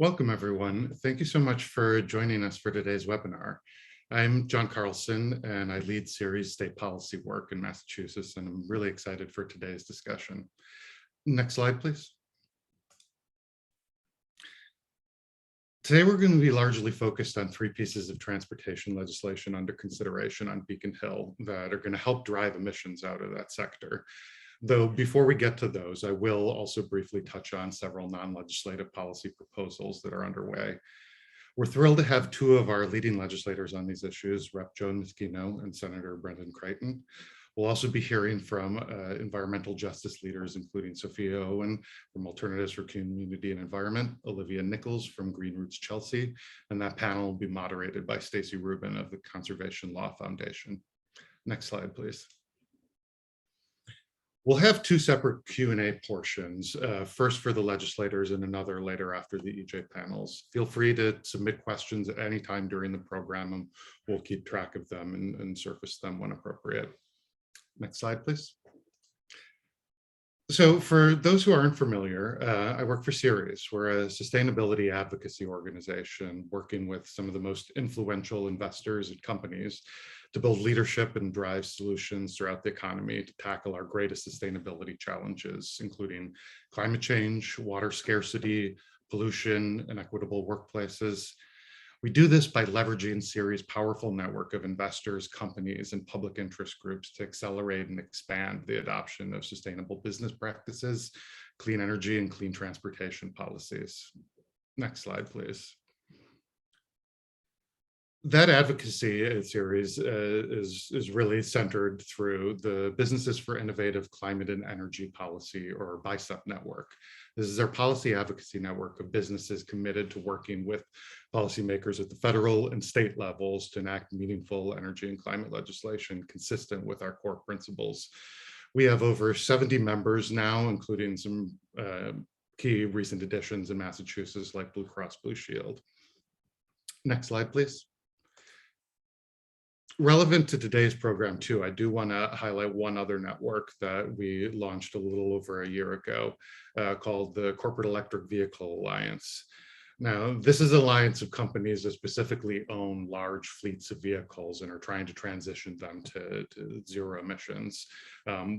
Welcome, everyone. Thank you so much for joining us for today's webinar. I'm John Carlson, and I lead series state policy work in Massachusetts, and I'm really excited for today's discussion. Next slide, please. Today, we're going to be largely focused on three pieces of transportation legislation under consideration on Beacon Hill that are going to help drive emissions out of that sector. Though before we get to those, I will also briefly touch on several non-legislative policy proposals that are underway. We're thrilled to have two of our leading legislators on these issues, Rep. Joan Moschino and Senator Brendan Creighton. We'll also be hearing from environmental justice leaders, including Sophia Owen from Alternatives for Community and Environment, Olivia Nichols from Green Roots Chelsea, and that panel will be moderated by Stacey Rubin of the Conservation Law Foundation. Next slide, please. We'll have two separate Q&A portions, first for the legislators and another later after the EJ panels. Feel free to submit questions at any time during the program, and we'll keep track of them and surface them when appropriate. Next slide, please. So for those who aren't familiar, I work for Ceres. We're a sustainability advocacy organization working with some of the most influential investors and companies to build leadership and drive solutions throughout the economy to tackle our greatest sustainability challenges, including climate change, water scarcity, pollution, and equitable workplaces. We do this by leveraging Ceres' powerful network of investors, companies, and public interest groups to accelerate and expand the adoption of sustainable business practices, clean energy, and clean transportation policies. Next slide, please. That advocacy series is really centered through the Businesses for Innovative Climate and Energy Policy, or BICEP network. This is our policy advocacy network of businesses committed to working with policymakers at the federal and state levels to enact meaningful energy and climate legislation consistent with our core principles. We have over 70 members now, including some key recent additions in Massachusetts like Blue Cross Blue Shield. Next slide, please. Relevant to today's program too, I do want to highlight one other network that we launched a little over a year ago called the Corporate Electric Vehicle Alliance. Now, this is an alliance of companies that specifically own large fleets of vehicles and are trying to transition them to zero emissions.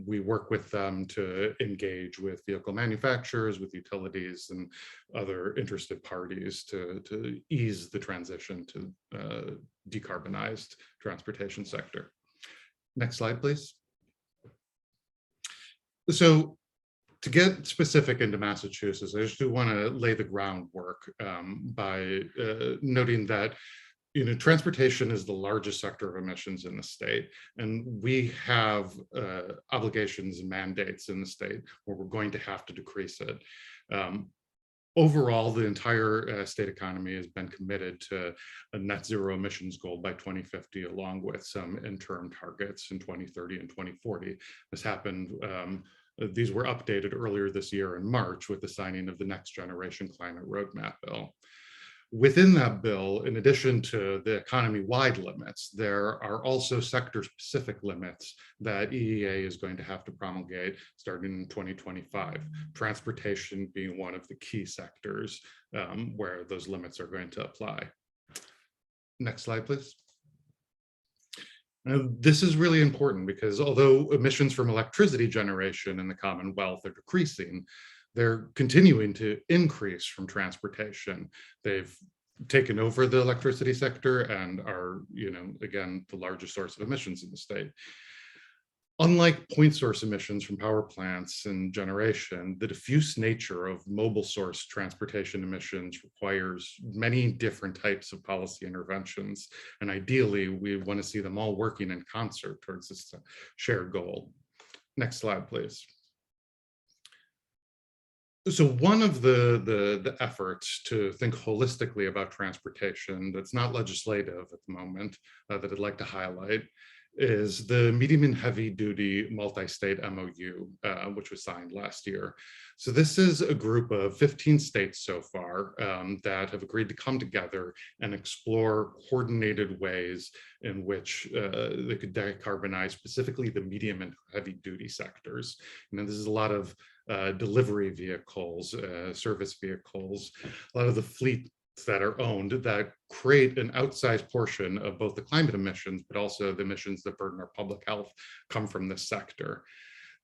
We work with them to engage with vehicle manufacturers, with utilities, and other interested parties to ease the transition to decarbonized transportation sector. Next slide, please. So, to get specific into Massachusetts, I just do want to lay the groundwork by noting that transportation is the largest sector of emissions in the state, and we have obligations and mandates in the state where we're going to have to decrease it. Overall, the entire state economy has been committed to a net zero emissions goal by 2050, along with some interim targets in 2030 and 2040. This happened. These were updated earlier this year in March with the signing of the Next Generation Climate Roadmap bill. Within that bill, in addition to the economy-wide limits, there are also sector-specific limits that EEA is going to have to promulgate starting in 2025, transportation being one of the key sectors where those limits are going to apply. Next slide, please. Now, this is really important because although emissions from electricity generation in the Commonwealth are decreasing, they're continuing to increase from transportation. They've taken over the electricity sector and are, again, the largest source of emissions in the state. Unlike point source emissions from power plants and generation, the diffuse nature of mobile source transportation emissions requires many different types of policy interventions. And ideally, we want to see them all working in concert towards this shared goal. Next slide, please. So one of the efforts to think holistically about transportation that's not legislative at the moment that I'd like to highlight is the medium and heavy duty multi-state MOU, which was signed last year. So this is a group of 15 states so far that have agreed to come together and explore coordinated ways in which they could decarbonize specifically the medium and heavy duty sectors. This is a lot of delivery vehicles, service vehicles, a lot of the fleet that are owned that create an outsized portion of both the climate emissions, but also the emissions that burden our public health come from this sector.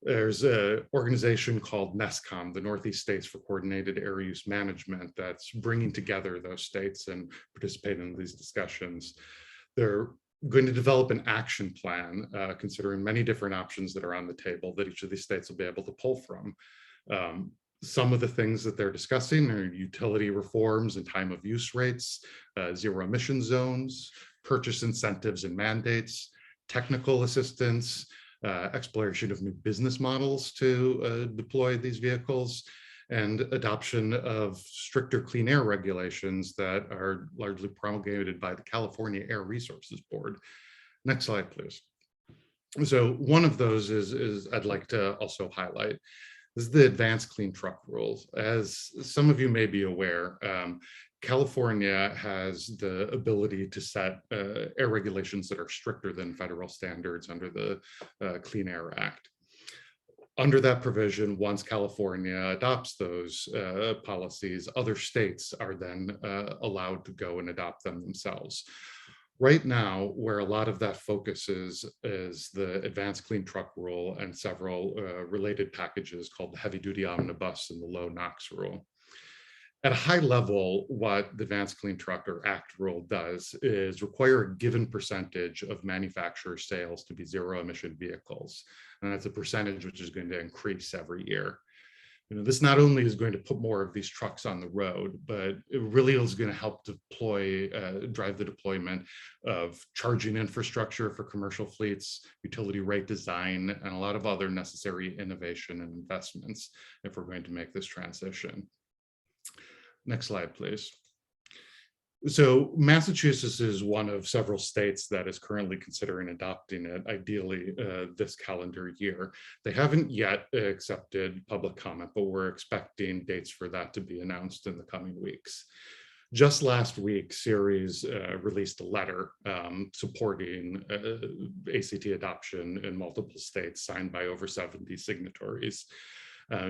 There's an organization called NESCOM, the Northeast States for Coordinated Air Use Management, that's bringing together those states and participating in these discussions. They're going to develop an action plan, considering many different options that are on the table that each of these states will be able to pull from. Some of the things that they're discussing are utility reforms and time of use rates, zero emission zones, purchase incentives and mandates, technical assistance, exploration of new business models to deploy these vehicles, and adoption of stricter clean air regulations that are largely promulgated by the California Air Resources Board. Next slide, please. So one of those is I'd like to also highlight. This is the advanced clean truck rules. As some of you may be aware, California has the ability to set air regulations that are stricter than federal standards under the Clean Air Act. Under that provision, once California adopts those policies, other states are then allowed to go and adopt them themselves. Right now, where a lot of that focus is the advanced clean truck rule and several related packages called the heavy duty omnibus and the low NOx rule. At a high level, what the Advanced Clean Truck or ACT rule does is require a given percentage of manufacturer sales to be zero emission vehicles. And that's a percentage which is going to increase every year. This not only is going to put more of these trucks on the road, but it really is going to help drive the deployment of charging infrastructure for commercial fleets, utility rate design, and a lot of other necessary innovation and investments if we're going to make this transition. Next slide, please. So Massachusetts is one of several states that is currently considering adopting it, ideally this calendar year. They haven't yet accepted public comment, but we're expecting dates for that to be announced in the coming weeks. Just last week, Ceres released a letter supporting ACT adoption in multiple states, signed by over 70 signatories.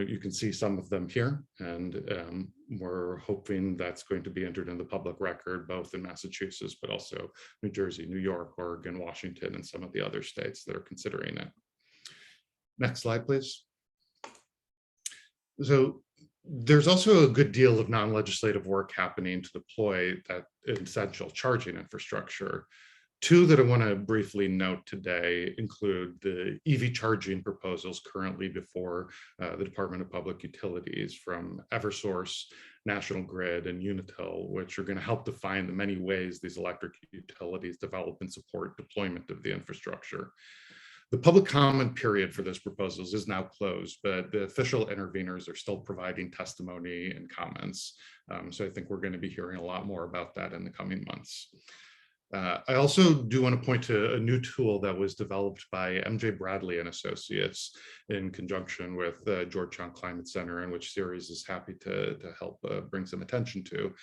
You can see some of them here, and we're hoping that's going to be entered in the public record, both in Massachusetts, but also New Jersey, New York, Oregon, Washington, and some of the other states that are considering it. Next slide, please. So there's also a good deal of non-legislative work happening to deploy that essential charging infrastructure. Two that I want to briefly note today include the EV charging proposals currently before the Department of Public Utilities from Eversource, National Grid, and Unitil, which are going to help define the many ways these electric utilities develop and support deployment of the infrastructure. The public comment period for those proposals is now closed, but the official interveners are still providing testimony and comments. So I think we're going to be hearing a lot more about that in the coming months. I also do want to point to a new tool that was developed by MJ Bradley and Associates in conjunction with Georgetown Climate Center, in which Ceres is happy to help bring some attention to.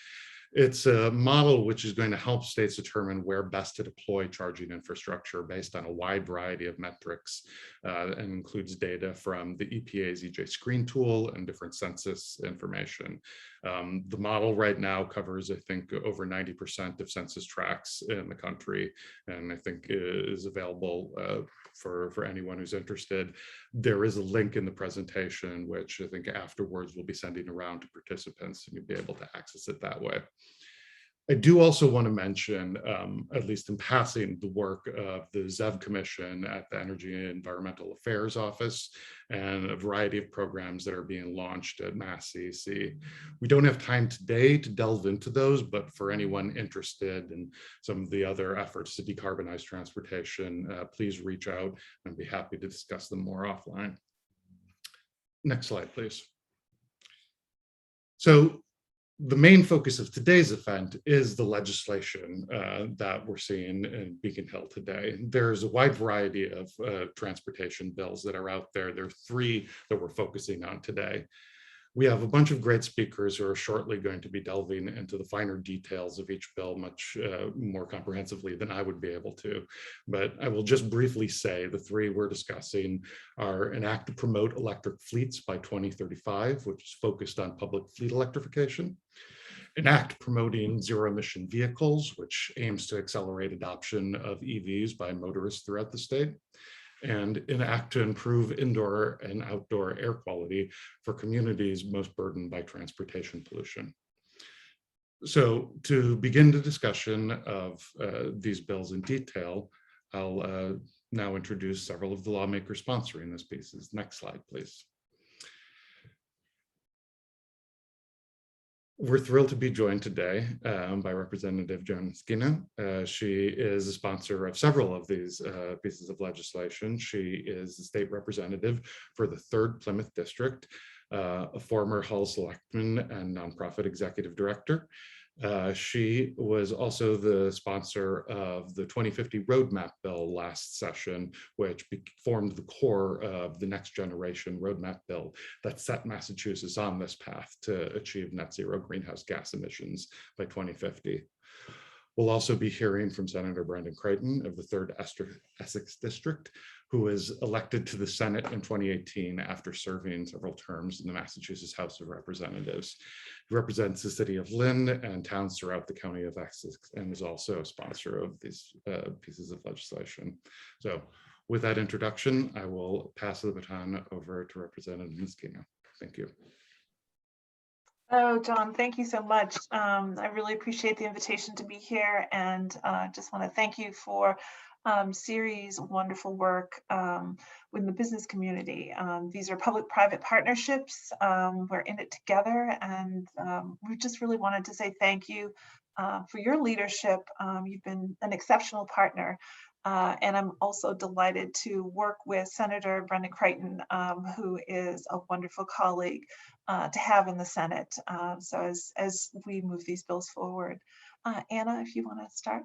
It's a model which is going to help states determine where best to deploy charging infrastructure based on a wide variety of metrics, and includes data from the EPA's EJ Screen tool and different census information. The model right now covers, I think, over 90% of census tracts in the country, and I think is available for anyone who's interested. There is a link in the presentation, which I think afterwards we'll be sending around to participants, and you'll be able to access it that way. I do also want to mention, at least in passing, the work of the ZEV Commission at the Energy and Environmental Affairs Office and a variety of programs that are being launched at Mass CEC. We don't have time today to delve into those, but for anyone interested in some of the other efforts to decarbonize transportation, please reach out and I'd be happy to discuss them more offline. Next slide, please. So The main focus of today's event is the legislation that we're seeing in Beacon Hill today. There's a wide variety of transportation bills that are out there. There are three that we're focusing on today. We have a bunch of great speakers who are shortly going to be delving into the finer details of each bill much more comprehensively than I would be able to. But I will just briefly say the three we're discussing are an act to promote electric fleets by 2035, which is focused on public fleet electrification, an act promoting zero emission vehicles, which aims to accelerate adoption of EVs by motorists throughout the state, and an act to improve indoor and outdoor air quality for communities most burdened by transportation pollution. So to begin the discussion of these bills in detail, I'll now introduce several of the lawmakers sponsoring this pieces. Next slide, please. We're thrilled to be joined today by Representative Joan Skinner. She is a sponsor of several of these pieces of legislation. She is the state representative for the 3rd Plymouth District, a former Hull Selectman and nonprofit executive director. She was also the sponsor of the 2050 roadmap bill last session, which formed the core of the next generation roadmap bill that set Massachusetts on this path to achieve net zero greenhouse gas emissions by 2050. We'll also be hearing from Senator Brendan Creighton of the 3rd Essex District, who was elected to the Senate in 2018 after serving several terms in the Massachusetts House of Representatives. He represents the city of Lynn and towns throughout the county of Essex and is also a sponsor of these pieces of legislation. So with that introduction, I will pass the baton over to Representative Skinner. Thank you. Oh, John, thank you so much. I really appreciate the invitation to be here, and just want to thank you for Siri's wonderful work with the business community. These are public-private partnerships. We're in it together, and we just really wanted to say thank you for your leadership. You've been an exceptional partner. And I'm also delighted to work with Senator Brendan Creighton, who is a wonderful colleague to have in the Senate. So as we move these bills forward. Anna, if you want to start.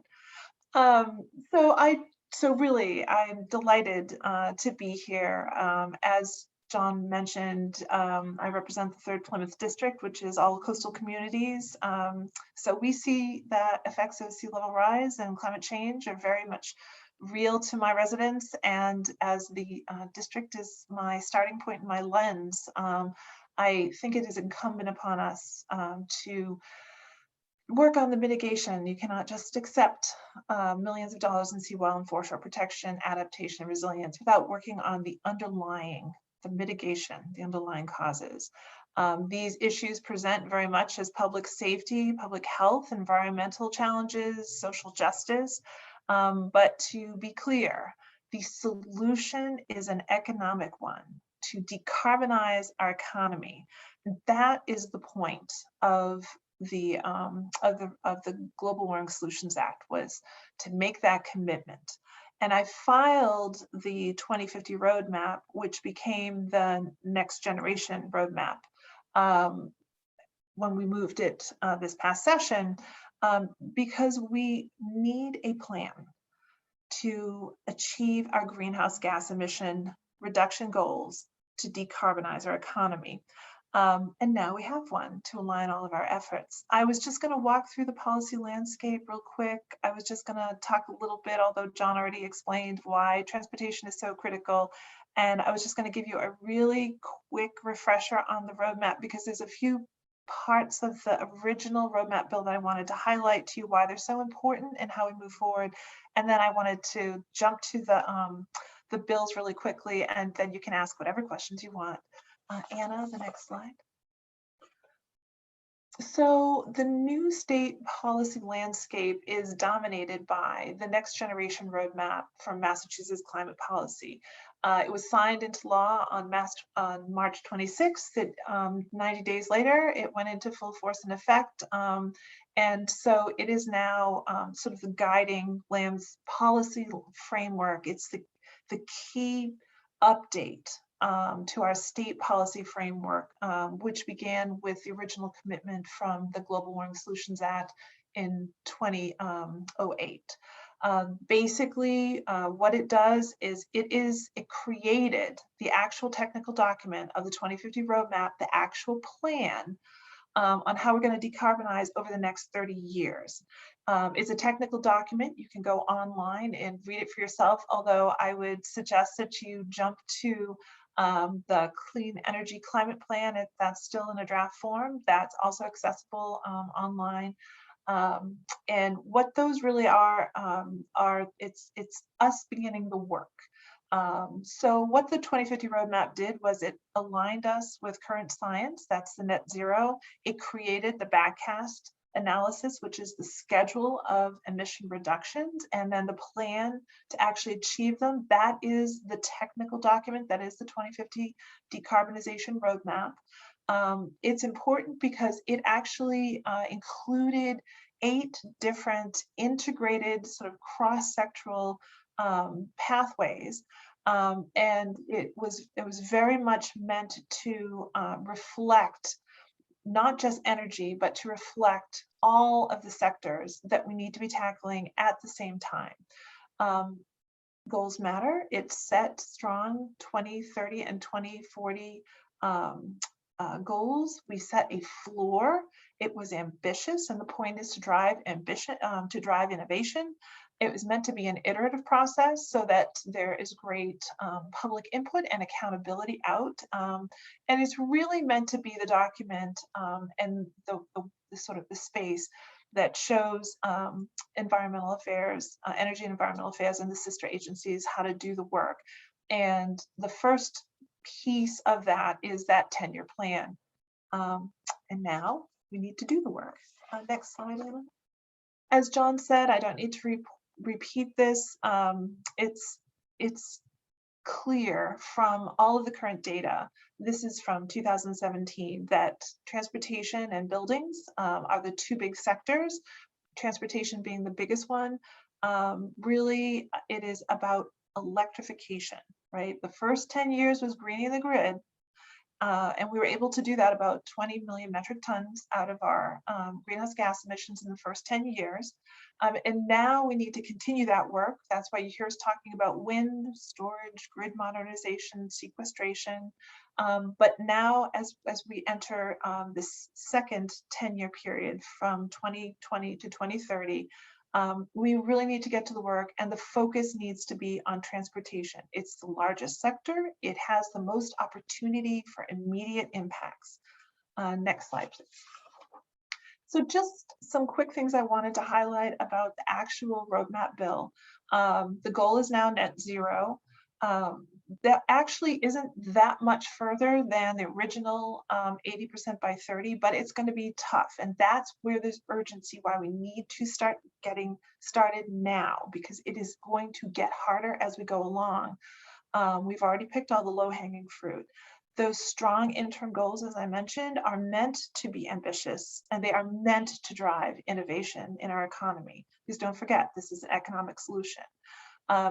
So really, I'm delighted to be here. As John mentioned, I represent the 3rd Plymouth District, which is all coastal communities. So we see that effects of sea level rise and climate change are very much real to my residents, and as the district is my starting point and my lens, I think it is incumbent upon us to work on the mitigation. You cannot just accept millions of dollars in seawall and foreshore protection, adaptation, and resilience without working on the underlying, the mitigation, the underlying causes. These issues present very much as public safety, public health, environmental challenges, social justice. But to be clear, the solution is an economic one, to decarbonize our economy. That is the point of the Global Warming Solutions Act, was to make that commitment. And I filed the 2050 roadmap, which became the next generation roadmap when we moved it this past session. Because we need a plan to achieve our greenhouse gas emission reduction goals to decarbonize our economy. And now we have one to align all of our efforts. I was just going to walk through the policy landscape real quick. I was just going to talk a little bit, although John already explained why transportation is so critical. And I was just going to give you a really quick refresher on the roadmap, because there's a few parts of the original roadmap bill that I wanted to highlight to you why they're so important and how we move forward. And then I wanted to jump to the bills really quickly, and then you can ask whatever questions you want. Anna, the next slide. So the new state policy landscape is dominated by the next generation roadmap from Massachusetts climate policy. It was signed into law on March 26th. 90 days later, it went into full force and effect. And so it is now sort of the guiding LAM's policy framework. It's the key update to our state policy framework, which began with the original commitment from the Global Warming Solutions Act in 2008. Basically, what it does is it created the actual technical document of the 2050 roadmap, the actual plan on how we're going to decarbonize over the next 30 years. It's a technical document. You can go online and read it for yourself, although I would suggest that you jump to the Clean Energy Climate Plan. If that's still in a draft form, that's also accessible online. And what those really are it's us beginning the work. So what the 2050 roadmap did was it aligned us with current science. That's the net zero. It created the backcast analysis, which is the schedule of emission reductions, and then the plan to actually achieve them. That is the technical document. That is the 2050 decarbonization roadmap. It's important because it actually included 8 different integrated sort of cross-sectoral pathways. And it was very much meant to reflect not just energy, but to reflect all of the sectors that we need to be tackling at the same time. Goals matter. It set strong 2030 and 2040 goals. We set a floor. It was ambitious, and the point is to drive ambition, to drive innovation. It was meant to be an iterative process so that there is great public input and accountability out. And it's really meant to be the document and the sort of the space that shows environmental affairs, energy and environmental affairs, and the sister agencies how to do the work. And the first piece of that is that 10-year plan. And now we need to do the work. Next slide, Layla. As John said, I don't need to repeat this. It's clear from all of the current data, this is from 2017, that transportation and buildings are the 2 big sectors, transportation being the biggest one. Really, it is about electrification, right? The first 10 years was greening the grid, and we were able to do that about 20 million metric tons out of our greenhouse gas emissions in the first 10 years. And now we need to continue that work. That's why you hear us talking about wind, storage, grid modernization, sequestration. But now as we enter this second 10-year period from 2020 to 2030, we really need to get to the work, and the focus needs to be on transportation. It's the largest sector. It has the most opportunity for immediate impacts. Next slide, please. So just some quick things I wanted to highlight about the actual roadmap bill. The goal is now net zero. That actually isn't that much further than the original 80% by 30, but it's going to be tough. And that's where there's urgency, why we need to start getting started now, because it is going to get harder as we go along. We've already picked all the low-hanging fruit. Those strong interim goals, as I mentioned, are meant to be ambitious, and they are meant to drive innovation in our economy. Because don't forget, this is an economic solution.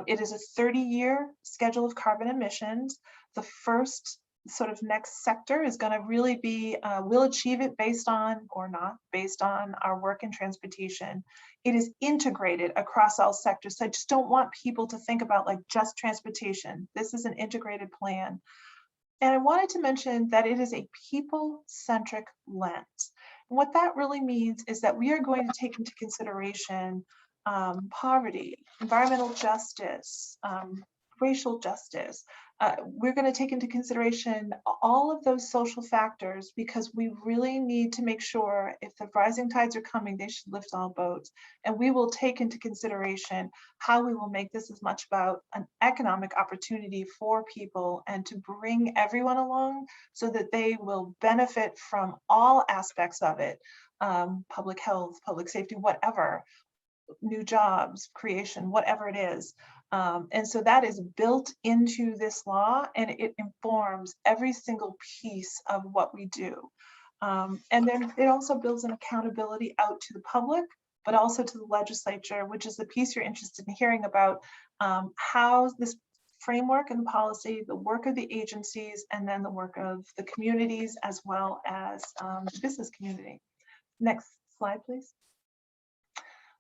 It is a 30-year schedule of carbon emissions. The first sort of next sector is going to really be, we'll achieve it based on, or not, based on our work in transportation. It is integrated across all sectors. So I just don't want people to think about like just transportation. This is an integrated plan. And I wanted to mention that it is a people-centric lens. And what that really means is that we are going to take into consideration poverty, environmental justice, racial justice. We're going to take into consideration all of those social factors, because we really need to make sure if the rising tides are coming, they should lift all boats. And we will take into consideration how we will make this as much about an economic opportunity for people and to bring everyone along so that they will benefit from all aspects of it, public health, public safety, whatever, new jobs, creation, whatever it is. And so that is built into this law, and it informs every single piece of what we do. And then it also builds an accountability out to the public, but also to the legislature, which is the piece you're interested in hearing about, how this framework and the policy, the work of the agencies, and then the work of the communities as well as the business community. Next slide, please.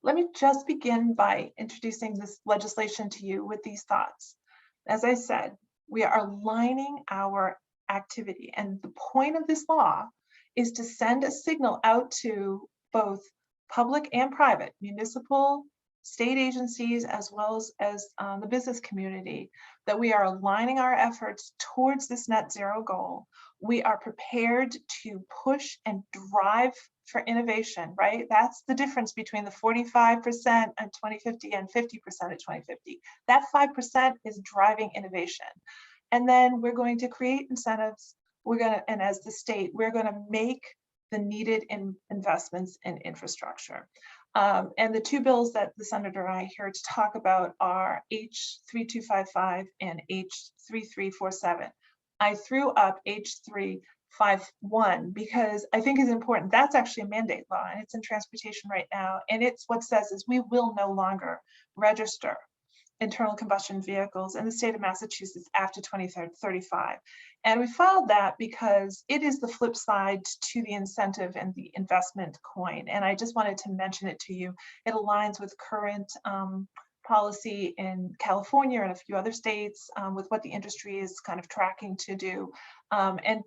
Let me just begin by introducing this legislation to you with these thoughts. As I said, we are aligning our activity, and the point of this law is to send a signal out to both public and private, municipal, state agencies, as well as the business community, that we are aligning our efforts towards this net zero goal. We are prepared to push and drive for innovation, right? That's the difference between the 45% in 2050 and 50% at 2050. That 5% is driving innovation. And then we're going to create incentives. And as the state, we're going to make the needed investments in infrastructure. And the two bills that the Senator and I are here to talk about are H3255 and H3347. I threw up H351 because I think it's important. That's actually a mandate law, and it's in transportation right now. And it's what says is we will no longer register internal combustion vehicles in the state of Massachusetts after 2035. And we filed that because it is the flip side to the incentive and the investment coin. And I just wanted to mention it to you. It aligns with current policy in California and a few other states with what the industry is kind of tracking to do. And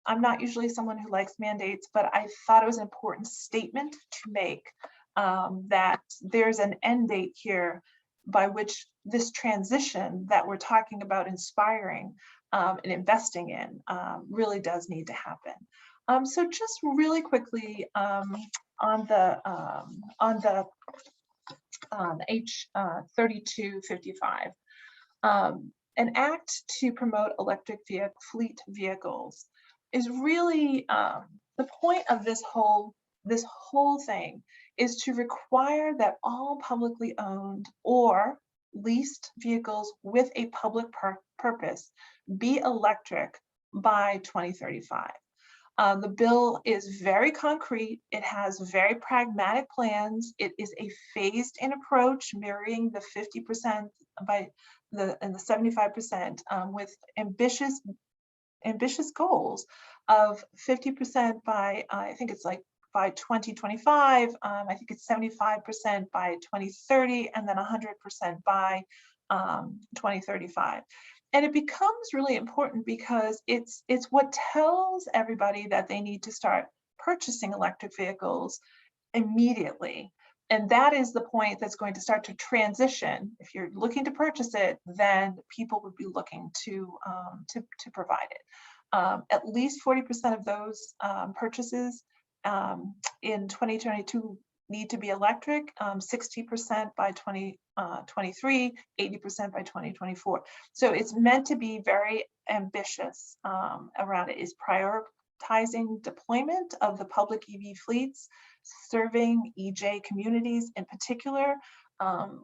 I'm not usually someone who likes mandates, but I thought it was an important statement to make that there's an end date here by which this transition that we're talking about inspiring and investing in really does need to happen. So just really quickly on the H3255, an act to promote electric fleet vehicles is really the point of this whole thing is to require that all publicly owned or leased vehicles with a public purpose be electric by 2035. The bill is very concrete. It has very pragmatic plans. It is a phased-in approach, mirroring the 50% and the 75% with ambitious goals of 50% by I think it's like by 2025, I think it's 75% by 2030, and then 100% by 2035. And it becomes really important because it's what tells everybody that they need to start purchasing electric vehicles immediately. And that is the point that's going to start to transition. If you're looking to purchase it, then people would be looking to provide it. At least 40% of those purchases in 2022 need to be electric, 60% by 2023, 80% by 2024. So it's meant to be very ambitious around it. Is prioritizing deployment of the public EV fleets, serving EJ communities in particular,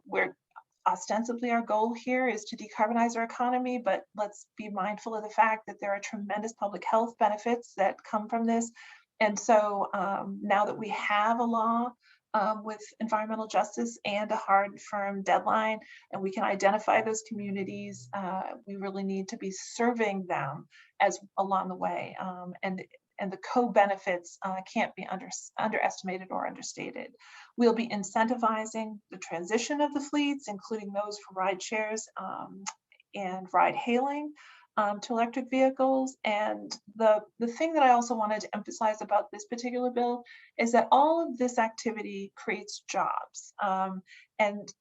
where ostensibly our goal here is to decarbonize our economy, but let's be mindful of the fact that there are tremendous public health benefits that come from this. And so now that we have a law with environmental justice and a hard, firm deadline, and we can identify those communities, we really need to be serving them as along the way. And the co-benefits can't be underestimated or understated. We'll be incentivizing the transition of the fleets, including those for ride shares and ride hailing to electric vehicles. And the thing that I also wanted to emphasize about this particular bill is that all of this activity creates jobs. And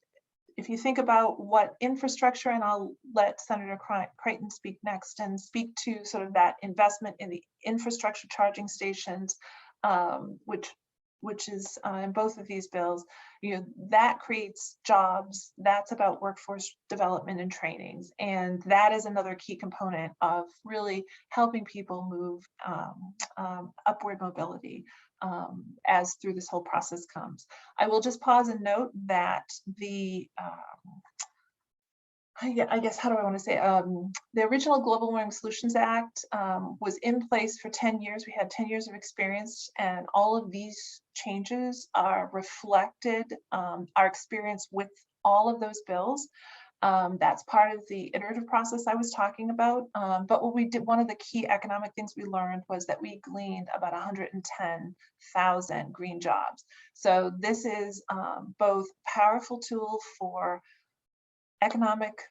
if you think about what infrastructure, and I'll let Senator Creighton speak next and speak to sort of that investment in the infrastructure charging stations, which is in both of these bills, that creates jobs. That's about workforce development and trainings. And that is another key component of really helping people move upward mobility as through this whole process comes. I will just pause and note that the I guess, how do I want to say, the original Global Warming Solutions Act was in place for 10 years. We had 10 years of experience, and all of these changes are reflected, our experience with all of those bills. That's part of the iterative process I was talking about. But what we did, one of the key economic things we learned was that we gleaned about 110,000 green jobs. So this is both powerful tool for economic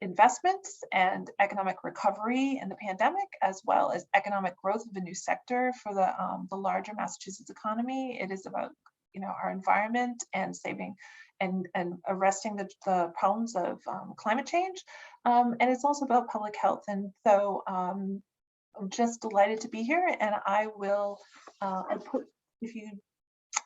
investments and economic recovery in the pandemic, as well as economic growth of a new sector for the larger Massachusetts economy. It is about, you know, our environment and saving and arresting the problems of climate change. And it's also about public health. And so I'm just delighted to be here, and I will, if you,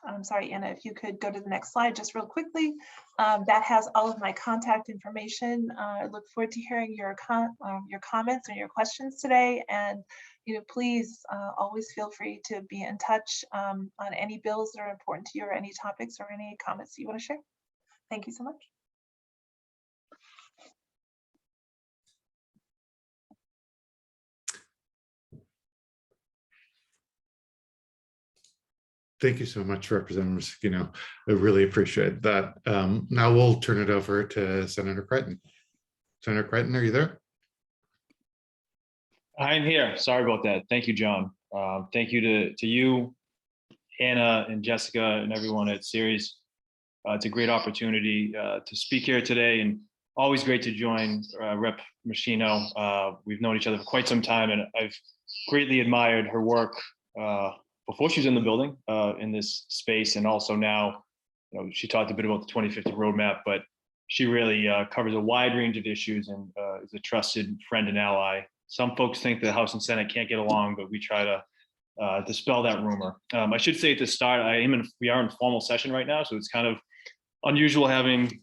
I'm sorry, Anna, if you could go to the next slide just real quickly. That has all of my contact information. I look forward to hearing your comments and your questions today. And you know, please always feel free to be in touch on any bills that are important to you, or any topics or any comments you want to share. Thank you so much. Thank you so much, Representative Mosquito. I really appreciate that. Now we'll turn it over to Senator Creighton. Senator Creighton, are you there? I'm here. Sorry about that. Thank you, John. Thank you to you, Anna, and Jessica, and everyone at Ceres. It's a great opportunity to speak here today, and always great to join Rep. Machino. We've known each other for quite some time, and I've greatly admired her work before she was in the building in this space, and also now. You know, she talked a bit about the 2050 roadmap, but she really covers a wide range of issues and is a trusted friend and ally. Some folks think the House and Senate can't get along, but we try to dispel that rumor. I should say at the start, we are in formal session right now, so it's kind of unusual having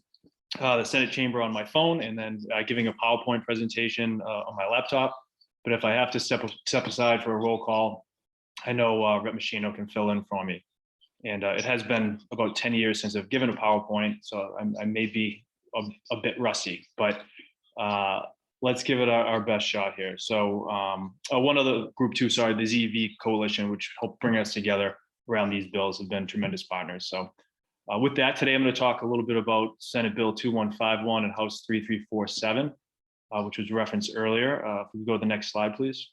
the Senate chamber on my phone and then giving a PowerPoint presentation on my laptop. But if I have to step aside for a roll call, I know Rep. Machino can fill in for me. And it has been about 10 years since I've given a PowerPoint, so I may be a bit rusty, but let's give it our best shot here. So one other group too, sorry, the ZEV Coalition, which helped bring us together around these bills, have been tremendous partners. So with that, today I'm going to talk a little bit about Senate Bill 2151 and House 3347, which was referenced earlier. If we go to the next slide, please.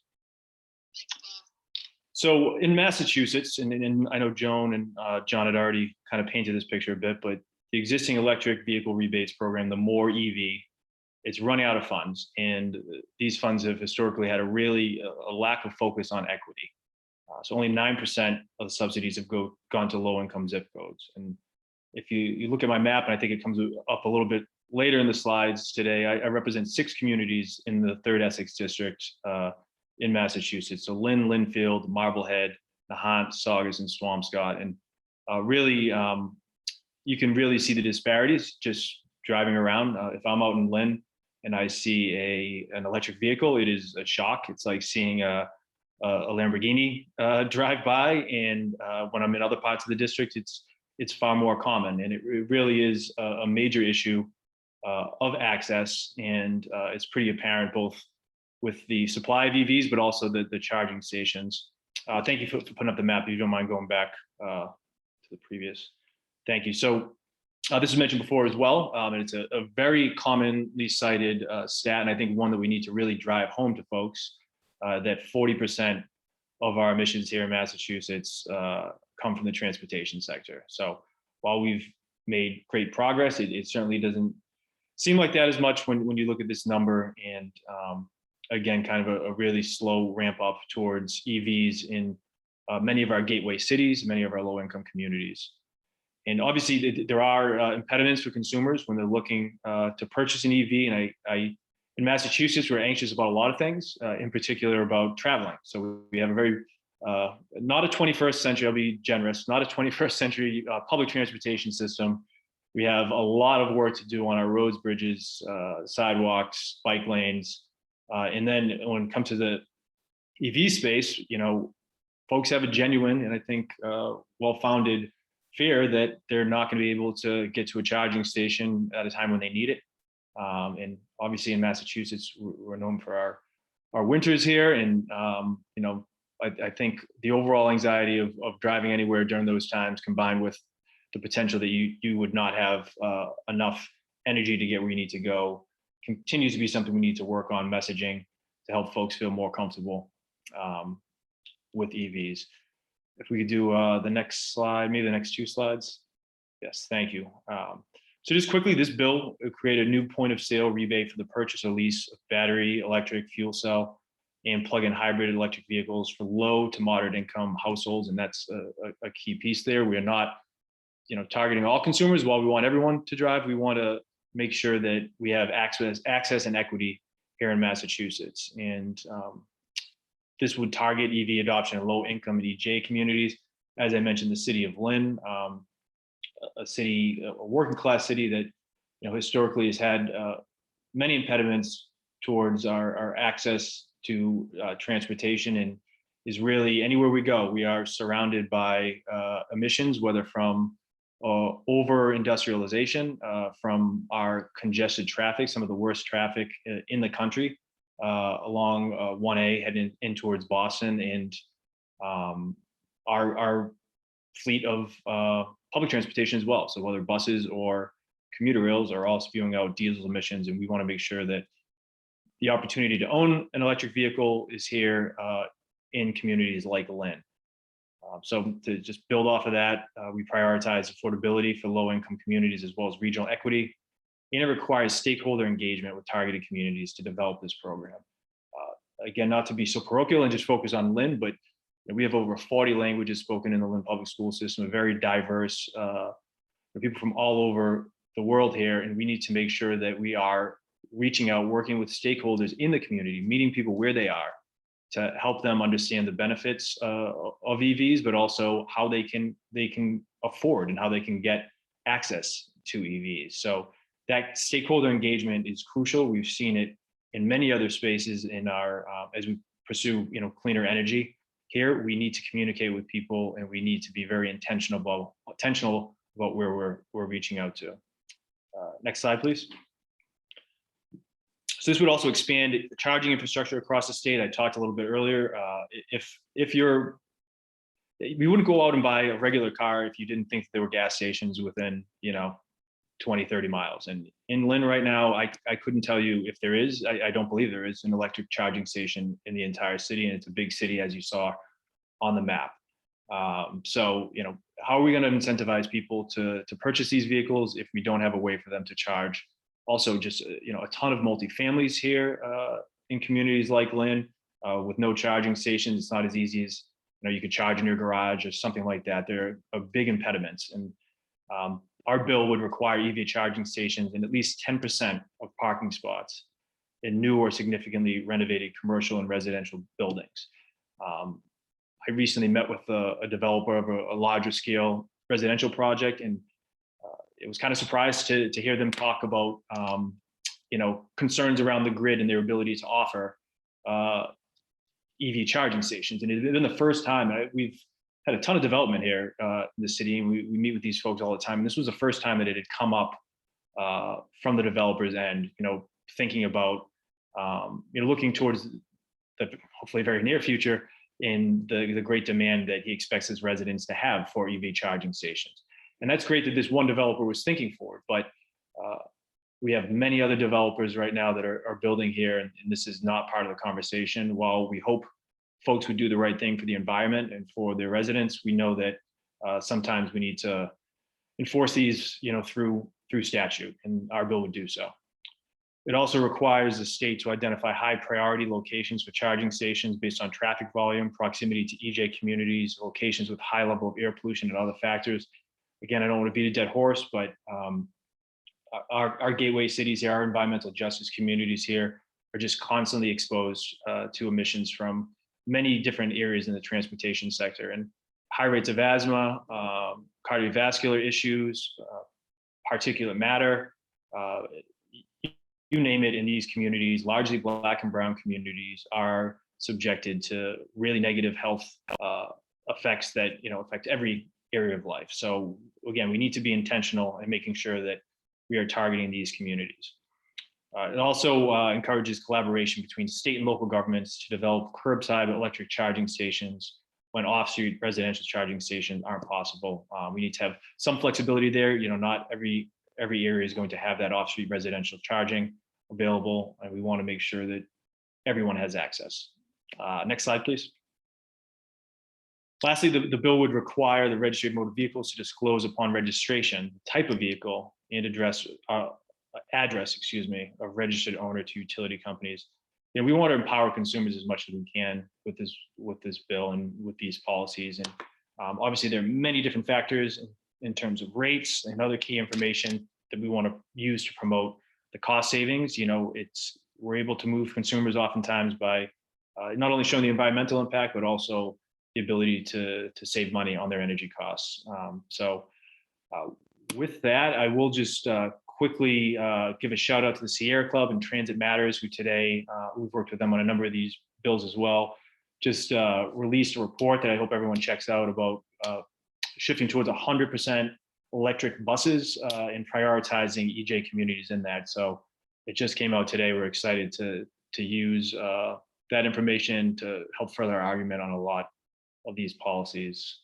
So in Massachusetts, and I know Joan and John had already kind of painted this picture a bit, but the existing electric vehicle rebates program, the MORE EV, it's running out of funds. And these funds have historically had a lack of focus on equity. So only 9% of the subsidies have gone to low income zip codes. And if you look at my map, and I think it comes up a little bit later in the slides today, I represent 6 communities in the 3rd Essex District in Massachusetts. So Lynn, Lynnfield, Marblehead, Nahant, Saugus, and Swampscott. And really, you can really see the disparities just driving around. If I'm out in Lynn and I see an electric vehicle, it is a shock. It's like seeing a Lamborghini drive by. And when I'm in other parts of the district, it's far more common. And it really is a major issue of access. And it's pretty apparent both with the supply of EVs, but also the charging stations. Thank you for putting up the map. If you don't mind going back to the previous. Thank you. So this was mentioned before as well, and it's a very commonly cited stat, and I think one that we need to really drive home to folks, that 40% of our emissions here in Massachusetts come from the transportation sector. So while we've made great progress, it certainly doesn't seem like that as much when you look at this number. And again, kind of a really slow ramp up towards EVs in many of our gateway cities, many of our low income communities. And obviously there are impediments for consumers when they're looking to purchase an EV. And in Massachusetts, we're anxious about a lot of things, in particular about traveling. So we have a very, not a 21st century, I'll be generous, not a 21st century public transportation system. We have a lot of work to do on our roads, bridges, sidewalks, bike lanes. And then when it comes to the EV space, you know, folks have a genuine and I think well-founded fear that they're not going to be able to get to a charging station at a time when they need it. And obviously in Massachusetts, we're known for our winters here. And, you know, I think the overall anxiety of driving anywhere during those times, combined with the potential that you would not have enough energy to get where you need to go continues to be something we need to work on messaging to help folks feel more comfortable with EVs. If we could do the next slide, maybe the next 2 slides. Yes, thank you. So just quickly, this bill will create a new point of sale rebate for the purchase or lease of battery, electric, fuel cell, and plug-in hybrid electric vehicles for low to moderate income households. And that's a key piece there. We are not, targeting all consumers. While we want everyone to drive, we want to make sure that we have access and equity here in Massachusetts. And this would target EV adoption in low income and EJ communities. As I mentioned, the city of Lynn, a working class city that historically has had many impediments towards our access to transportation, and is really anywhere we go, we are surrounded by emissions, whether from over industrialization, from our congested traffic, some of the worst traffic in the country, along 1A heading in towards Boston, and our fleet of public transportation as well. So whether buses or commuter rails are all spewing out diesel emissions, and we want to make sure that the opportunity to own an electric vehicle is here in communities like Lynn. So to just build off of that, we prioritize affordability for low-income communities as well as regional equity, and it requires stakeholder engagement with targeted communities to develop this program. Again, not to be so parochial and just focus on Lynn, but we have over 40 languages spoken in the Lynn public school system, a very diverse people from all over the world here, and we need to make sure that we are reaching out, working with stakeholders in the community, meeting people where they are, to help them understand the benefits of EVs, but also how they can afford and how they can get access to EVs. So that stakeholder engagement is crucial. We've seen it in many other spaces in our as we pursue cleaner energy. Here, we need to communicate with people, and we need to be very intentional about where we're reaching out to. Next slide, please. So this would also expand charging infrastructure across the state. I talked a little bit earlier. If we wouldn't go out and buy a regular car if you didn't think that there were gas stations within 20, 30 miles. And in Lynn right now, I couldn't tell you if there is. I don't believe there is an electric charging station in the entire city, and it's a big city, as you saw on the map. So how are we going to incentivize people to purchase these vehicles if we don't have a way for them to charge? Also, just a ton of multifamilies here in communities like Lynn with no charging stations. It's not as easy as you could charge in your garage or something like that. There are big impediments, and our bill would require EV charging stations in at least 10% of parking spots in new or significantly renovated commercial and residential buildings. I recently met with a developer of a larger scale residential project, and it was kind of surprised to hear them talk about concerns around the grid and their ability to offer EV charging stations. And it's been the first time. We've had a ton of development here in the city, and we meet with these folks all the time. And this was the first time that it had come up from the developers' end, thinking about looking towards the hopefully very near future in the great demand that he expects his residents to have for EV charging stations. And that's great that this one developer was thinking forward, but we have many other developers right now that are building here, and this is not part of the conversation. While we hope folks would do the right thing for the environment and for their residents, we know that sometimes we need to enforce these, through statute, and our bill would do so. It also requires the state to identify high priority locations for charging stations based on traffic volume, proximity to EJ communities, locations with high level of air pollution and other factors. Again, I don't want to beat a dead horse, but our gateway cities here, our environmental justice communities here are just constantly exposed to emissions from many different areas in the transportation sector, and high rates of asthma, cardiovascular issues, particulate matter, you name it, in these communities, largely Black and brown communities, are subjected to really negative health effects that affect every area of life. So again, we need to be intentional in making sure that we are targeting these communities. It also encourages collaboration between state and local governments to develop curbside electric charging stations when off-street residential charging stations aren't possible. We need to have some flexibility there. Not every every area is going to have that off-street residential charging available, and we want to make sure that everyone has access. Next slide, please. Lastly, the bill would require the registered motor vehicles to disclose upon registration the type of vehicle and address of registered owner to utility companies. You know, we want to empower consumers as much as we can with this bill and with these policies. And obviously, there are many different factors in terms of rates and other key information that we want to use to promote the cost savings. You know, we're able to move consumers oftentimes by not only showing the environmental impact, but also the ability to save money on their energy costs. With that, I will just quickly give a shout out to the Sierra Club and Transit Matters, who today, we've worked with them on a number of these bills as well, just released a report that I hope everyone checks out about shifting towards 100% electric buses and prioritizing EJ communities in that. So it just came out today. We're excited to use that information to help further our argument on a lot of these policies.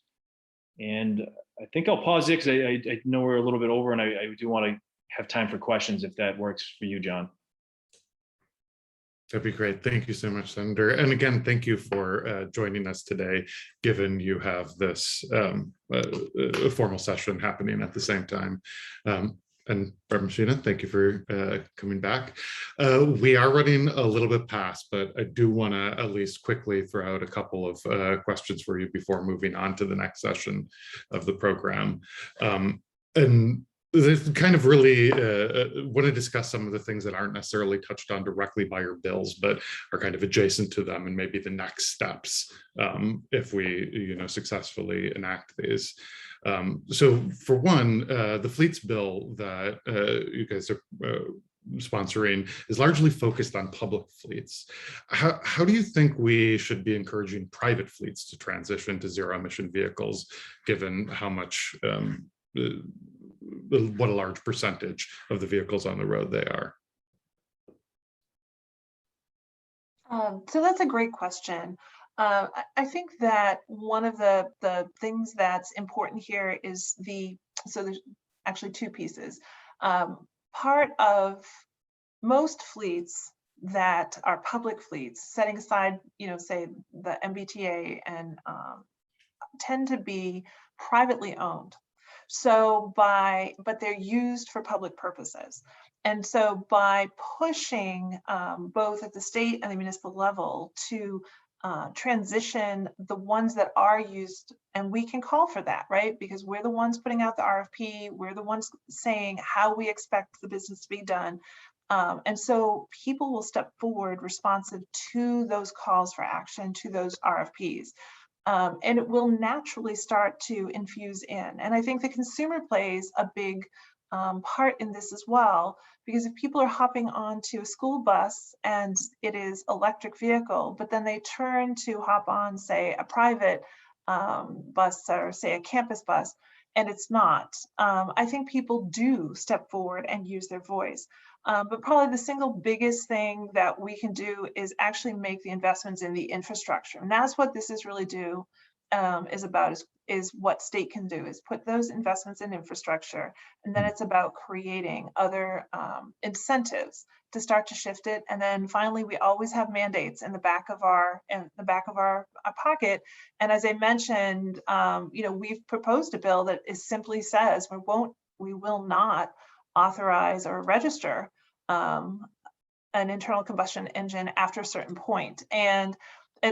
And I think I'll pause it because I know we're a little bit over, and I do want to have time for questions if that works for you, John. That'd be great. Thank you so much, Senator. And again, thank you for joining us today, given you have this formal session happening at the same time. And Reverend Sheena, thank you for coming back. We are running a little bit past, but I do want to at least quickly throw out a couple of questions for you before moving on to the next session of the program. And this kind of really want to discuss some of the things that aren't necessarily touched on directly by your bills, but are kind of adjacent to them and maybe the next steps if we successfully enact these. So for one, the fleets bill that you guys are sponsoring is largely focused on public fleets. How do you think we should be encouraging private fleets to transition to zero emission vehicles, given how much what a large percentage of the vehicles on the road they are? So that's a great question. I think that one of the things that's important here is so there's actually two pieces. Part of most fleets that are public fleets, setting aside, say the MBTA, and tend to be privately owned. So but they're used for public purposes. And so by pushing both at the state and the municipal level to transition the ones that are used, and we can call for that, right? Because we're the ones putting out the RFP, we're the ones saying how we expect the business to be done. And so people will step forward responsive to those calls for action, to those RFPs. And it will naturally start to infuse in. And I think the consumer plays a big part in this as well, because if people are hopping onto a school bus and it is electric vehicle, but then they turn to hop on, say, a private bus, or say a campus bus, and it's not, I think people do step forward and use their voice. But probably the single biggest thing that we can do is actually make the investments in the infrastructure. And that's what this is really is what state can do, is put those investments in infrastructure. And then it's about creating other incentives to start to shift it. And then finally, we always have mandates in the back of our pocket. And as I mentioned, we've proposed a bill that simply says we will not authorize or register an internal combustion engine after a certain point. And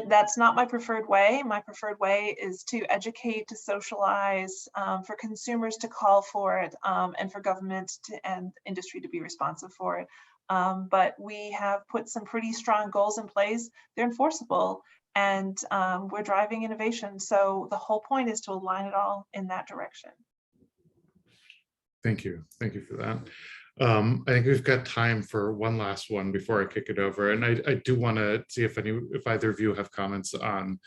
that's not my preferred way. My preferred way is to educate, to socialize, for consumers to call for it, and for government and industry to be responsive for it. But we have put some pretty strong goals in place. They're enforceable, and we're driving innovation. So the whole point is to align it all in that direction. Thank you. Thank you for that. I think we've got time for one last one before I kick it over. And I do want to see if either of you have comments on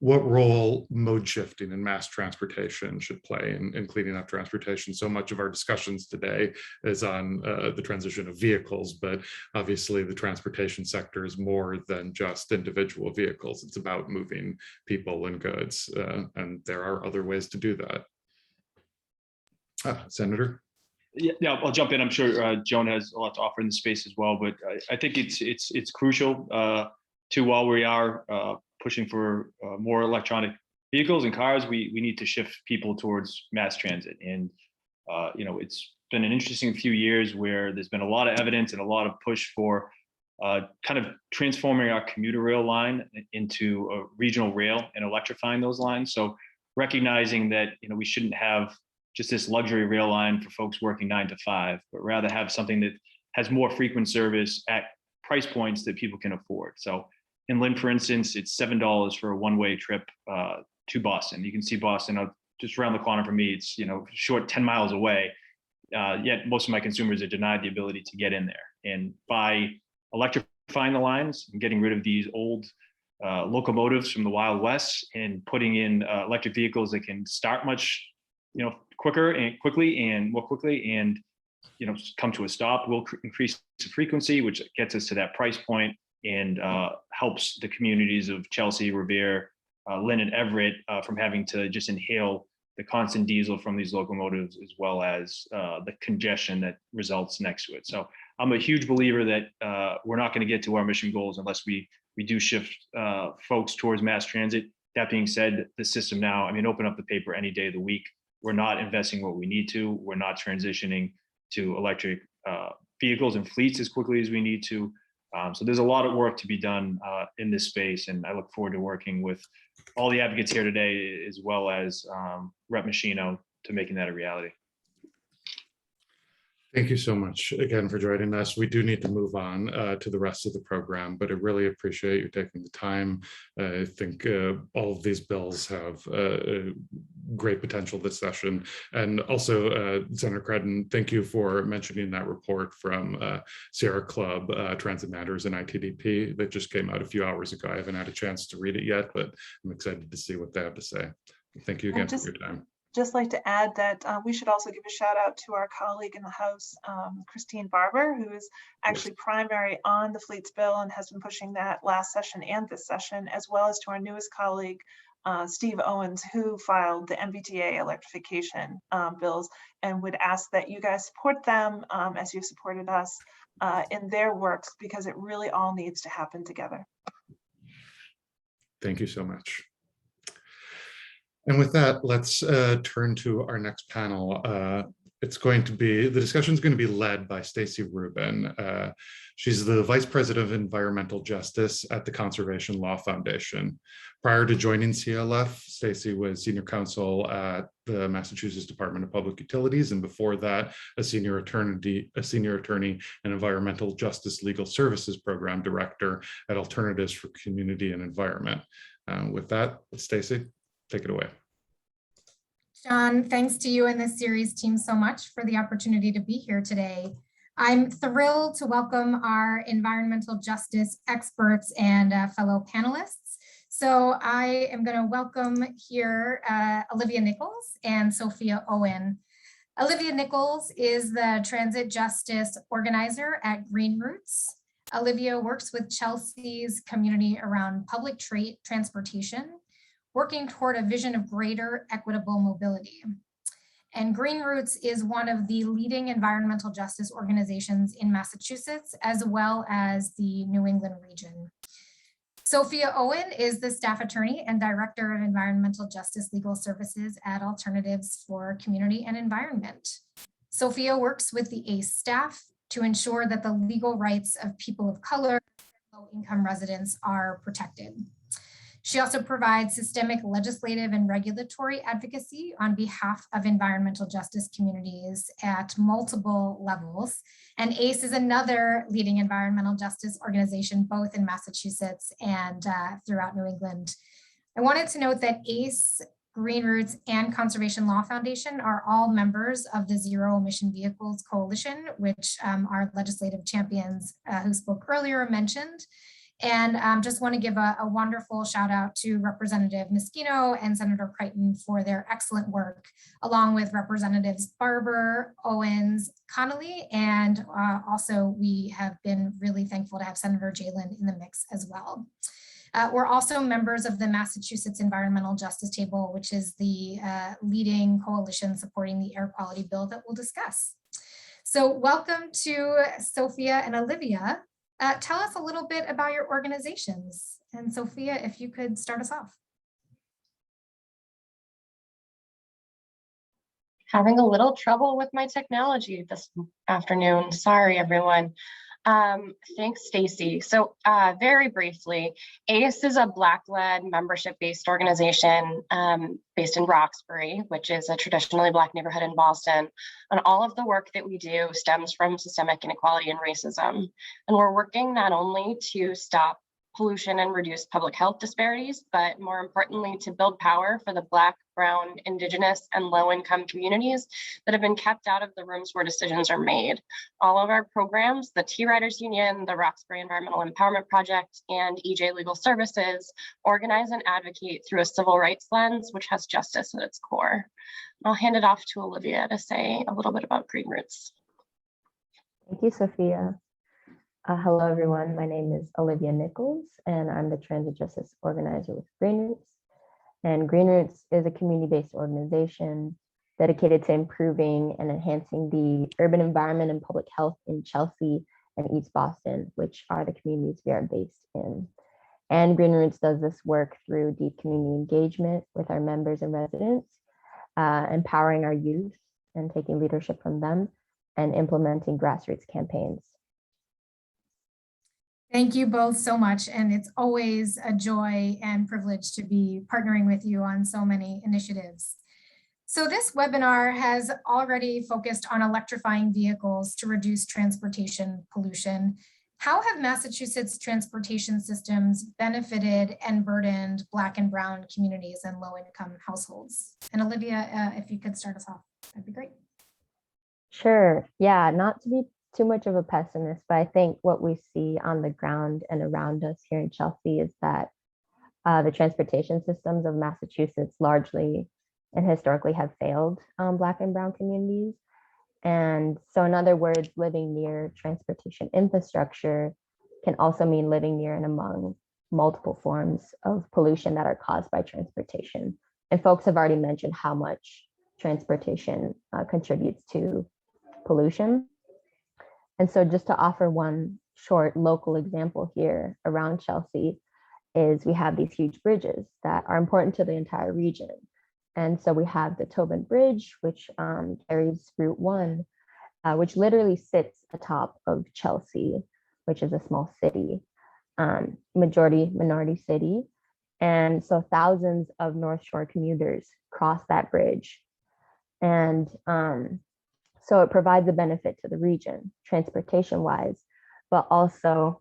what role mode shifting in mass transportation should play in cleaning up transportation. So much of our discussions today is on the transition of vehicles, but obviously the transportation sector is more than just individual vehicles. It's about moving people and goods, and there are other ways to do that. Senator? Yeah, I'll jump in. I'm sure Joan has a lot to offer in the space as well, but I think it's crucial to, while we are pushing for more electronic vehicles and cars, we need to shift people towards mass transit. And it's been an interesting few years where there's been a lot of evidence and a lot of push for kind of transforming our commuter rail line into a regional rail and electrifying those lines. So recognizing that we shouldn't have just this luxury rail line for folks working 9 to 5, but rather have something that has more frequent service at price points that people can afford. So in Lynn, for instance, it's $7 for a one-way trip to Boston. You can see Boston just around the corner from me. It's short 10 miles away. Yet most of my consumers are denied the ability to get in there. And by electrifying the lines and getting rid of these old locomotives from the Wild West and putting in electric vehicles that can start much quickly and more quickly and come to a stop, will increase the frequency, which gets us to that price point and helps the communities of Chelsea, Revere, Lynn, and Everett from having to just inhale the constant diesel from these locomotives, as well as the congestion that results next to it. So I'm a huge believer that we're not going to get to our mission goals unless we do shift folks towards mass transit. That being said, the system now, open up the paper any day of the week. We're not investing what we need to. We're not transitioning to electric vehicles and fleets as quickly as we need to. So there's a lot of work to be done in this space, and I look forward to working with all the advocates here today, as well as Rep. Machino, to making that a reality. Thank you so much again for joining us. We do need to move on to the rest of the program, but I really appreciate you taking the time. I think all of these bills have great potential this session. And also, Senator Credden, thank you for mentioning that report from Sierra Club, Transit Matters and ITDP that just came out a few hours ago. I haven't had a chance to read it yet, but I'm excited to see what they have to say. Thank you again for your time. Just like to add that we should also give a shout out to our colleague in the House, Christine Barber, who is actually primary on the fleets bill and has been pushing that last session and this session, as well as to our newest colleague, Steve Owens, who filed the MBTA electrification bills, and would ask that you guys support them as you've supported us in their works, because it really all needs to happen together. Thank you so much. And with that, let's turn to our next panel. The discussion is going to be led by Stacey Rubin. She's the Vice President of Environmental Justice at the Conservation Law Foundation. Prior to joining CLF, Stacey was Senior Counsel at the Massachusetts Department of Public Utilities, and before that, a senior attorney and Environmental Justice Legal Services Program Director at Alternatives for Community and Environment. With that, Stacey, take it away. John, thanks to you and this series team so much for the opportunity to be here today. I'm thrilled to welcome our environmental justice experts and fellow panelists. So I am going to welcome here Olivia Nichols and Sophia Owen. Olivia Nichols is the transit justice organizer at Green Roots. Olivia works with Chelsea's community around public transportation, working toward a vision of greater equitable mobility. And Green Roots is one of the leading environmental justice organizations in Massachusetts, as well as the New England region. Sophia Owen is the staff attorney and director of environmental justice legal services at Alternatives for Community and Environment. Sophia works with the ACE staff to ensure that the legal rights of people of color and low-income residents are protected. She also provides systemic legislative and regulatory advocacy on behalf of environmental justice communities at multiple levels. And ACE is another leading environmental justice organization, both in Massachusetts and throughout New England. I wanted to note that ACE, Green Roots, and Conservation Law Foundation are all members of the Zero Emission Vehicles Coalition, which our legislative champions who spoke earlier mentioned. And just want to give a wonderful shout out to Representative Moschino and Senator Crichton for their excellent work, along with Representatives Barber, Owens, Connolly, and also we have been really thankful to have Senator Jalen in the mix as well. We're also members of the Massachusetts Environmental Justice Table, which is the leading coalition supporting the air quality bill that we'll discuss. So welcome to Sophia and Olivia. Tell us a little bit about your organizations. And Sophia, if you could start us off. Having a little trouble with my technology this afternoon. Sorry, everyone. Thanks, Stacy. So very briefly, ACE is a Black-led membership-based organization based in Roxbury, which is a traditionally Black neighborhood in Boston. And all of the work that we do stems from systemic inequality and racism. And we're working not only to stop pollution and reduce public health disparities, but more importantly, to build power for the Black, Brown, Indigenous, and low-income communities that have been kept out of the rooms where decisions are made. All of our programs, the Tea Writers Union, the Roxbury Environmental Empowerment Project, and EJ Legal Services, organize and advocate through a civil rights lens, which has justice at its core. I'll hand it off to Olivia to say a little bit about Green Roots. Thank you, Sophia. Hello, everyone. My name is Olivia Nichols, and I'm the Transit Justice Organizer with Green Roots. And Green Roots is a community-based organization dedicated to improving and enhancing the urban environment and public health in Chelsea and East Boston, which are the communities we are based in. And Green Roots does this work through deep community engagement with our members and residents, empowering our youth and taking leadership from them, and implementing grassroots campaigns. Thank you both so much. And it's always a joy and privilege to be partnering with you on so many initiatives. So this webinar has already focused on electrifying vehicles to reduce transportation pollution. How have Massachusetts transportation systems benefited and burdened Black and Brown communities and low-income households? And Olivia, if you could start us off, that'd be great. Sure. Yeah, not to be too much of a pessimist, but I think what we see on the ground and around us here in Chelsea is that the transportation systems of Massachusetts largely and historically have failed Black and Brown communities. And so in other words, living near transportation infrastructure can also mean living near and among multiple forms of pollution that are caused by transportation. And folks have already mentioned how much transportation contributes to pollution. And so just to offer one short local example here around Chelsea is we have these huge bridges that are important to the entire region. And so we have the Tobin Bridge, which carries Route 1, which literally sits atop of Chelsea, which is a small city, minority city. And so thousands of North Shore commuters cross that bridge. And so it provides a benefit to the region, transportation-wise, but also,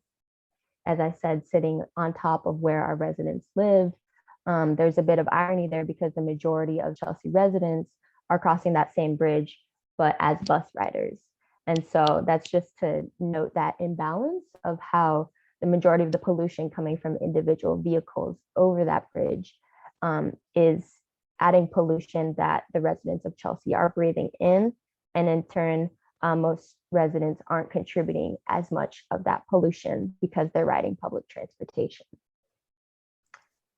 as I said, sitting on top of where our residents live. There's a bit of irony there because the majority of Chelsea residents are crossing that same bridge, but as bus riders. And so that's just to note that imbalance of how the majority of the pollution coming from individual vehicles over that bridge is adding pollution that the residents of Chelsea are breathing in. And in turn, most residents aren't contributing as much of that pollution because they're riding public transportation.